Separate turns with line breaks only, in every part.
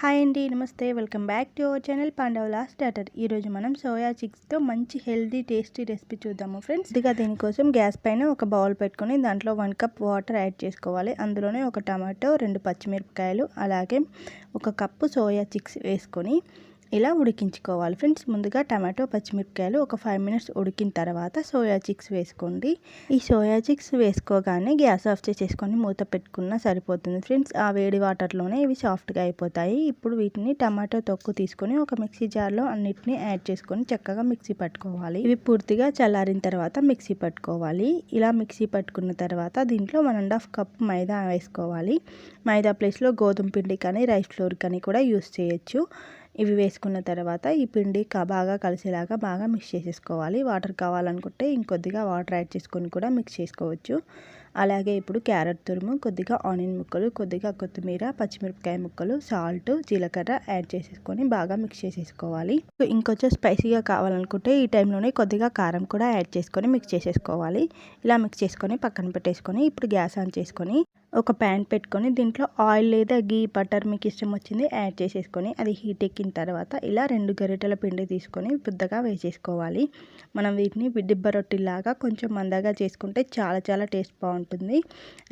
Hi అండి, నమస్తే. Welcome back to our channel పాండవులా స్టార్టర్. ఈరోజు మనం సోయా చిక్స్తో మంచి హెల్దీ టేస్టీ రెసిపీ చూద్దాము ఫ్రెండ్స్. ఇదిగా దీనికోసం గ్యాస్ పైన ఒక బౌల్ పెట్టుకొని దాంట్లో 1 కప్ వాటర్ యాడ్ చేసుకోవాలి. అందులోనే ఒక టమాటో, 2 పచ్చిమిరపకాయలు, అలాగే 1 కప్పు సోయా చిక్స్ వేసుకొని ఇలా ఉడికించుకోవాలి ఫ్రెండ్స్. ముందుగా టమాటో, పచ్చిమిరపకాయలు ఒక 5 మినిట్స్ ఉడికిన తర్వాత సోయా చిక్స్ వేసుకోండి. ఈ సోయా చిక్స్ వేసుకోగానే గ్యాస్ ఆఫ్ చేసేసుకొని మూత పెట్టుకున్నా సరిపోతుంది ఫ్రెండ్స్. ఆ వేడి వాటర్లోనే ఇవి సాఫ్ట్గా అయిపోతాయి. ఇప్పుడు వీటిని టమాటో తొక్కు తీసుకొని ఒక మిక్సీ జార్లో అన్నిటినీ యాడ్ చేసుకొని చక్కగా మిక్సీ పట్టుకోవాలి. ఇవి పూర్తిగా చల్లారిన తర్వాత మిక్సీ పట్టుకోవాలి. ఇలా మిక్సీ పట్టుకున్న తర్వాత దీంట్లో 1.5 కప్ మైదా వేసుకోవాలి. మైదా ప్లేస్లో గోధుమ పిండి కానీ రైస్ ఫ్లోర్ కానీ కూడా యూస్ చేయొచ్చు. ఇవి వేసుకున్న తర్వాత ఈ పిండి బాగా కలిసేలాగా బాగా మిక్స్ చేసేసుకోవాలి. వాటర్ కావాలనుకుంటే ఇంకొద్దిగా వాటర్ యాడ్ చేసుకొని కూడా మిక్స్ చేసుకోవచ్చు. అలాగే ఇప్పుడు క్యారెట్ తురుము, కొద్దిగా ఆనియన్ ముక్కలు, కొద్దిగా కొత్తిమీర, పచ్చిమిరపకాయ ముక్కలు, సాల్ట్, జీలకర్ర యాడ్ చేసేసుకొని బాగా మిక్స్ చేసేసుకోవాలి. ఇంకొంచెం స్పైసీగా కావాలనుకుంటే ఈ టైంలోనే కొద్దిగా కారం కూడా యాడ్ చేసుకొని మిక్స్ చేసేసుకోవాలి. ఇలా మిక్స్ చేసుకొని పక్కన పెట్టేసుకొని ఇప్పుడు గ్యాస్ ఆన్ చేసుకొని ఒక ప్యాన్ పెట్టుకొని దీంట్లో ఆయిల్ లేదా గీ, బటర్ మీకు ఇష్టం వచ్చింది యాడ్ చేసేసుకొని అది హీట్ ఎక్కిన తర్వాత ఇలా 2 గరిటెల పిండి తీసుకొని పెద్దగా వేసేసుకోవాలి. మనం వీటిని దిబ్బ రొట్టెలాగా కొంచెం మందంగా చేసుకుంటే చాలా టేస్ట్ బాగుంటుంది.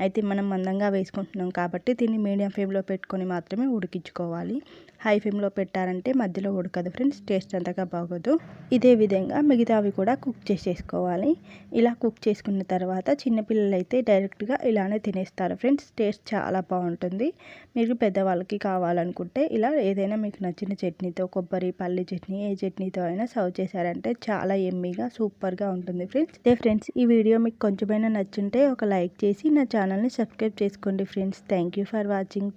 అయితే మనం మందంగా వేసుకుంటున్నాం కాబట్టి దీన్ని మీడియం ఫ్లేమ్లో పెట్టుకొని మాత్రమే ఉడికించుకోవాలి. హై ఫ్లేమ్లో పెట్టారంటే మధ్యలో ఉడకదు ఫ్రెండ్స్, టేస్ట్ అంతగా బాగోదు. ఇదే విధంగా మిగతావి కూడా కుక్ చేసేసుకోవాలి. ఇలా కుక్ చేసుకున్న తర్వాత చిన్నపిల్లలు అయితే డైరెక్ట్గా ఇలానే తినేస్తారు ఫ్రెండ్స్. టేస్ట్ చాలా బాగుంటుంది. మీరు పెద్దవాళ్ళకి కావాలనుకుంటే ఇలా ఏదైనా మీకు నచ్చిన చట్నీతో, కొబ్బరి, పల్లి చట్నీ, ఏ చట్నీతో అయినా సర్వ్ చేశారంటే చాలా ఎమ్మీగా సూపర్గా ఉంటుంది ఫ్రెండ్స్. ఫ్రెండ్స్, ఈ వీడియో మీకు కొంచెమైనా నచ్చుంటే ఒక లైక్ చేసి నా ఛానల్ని సబ్స్క్రైబ్ చేసుకోండి friends. Thank you for watching.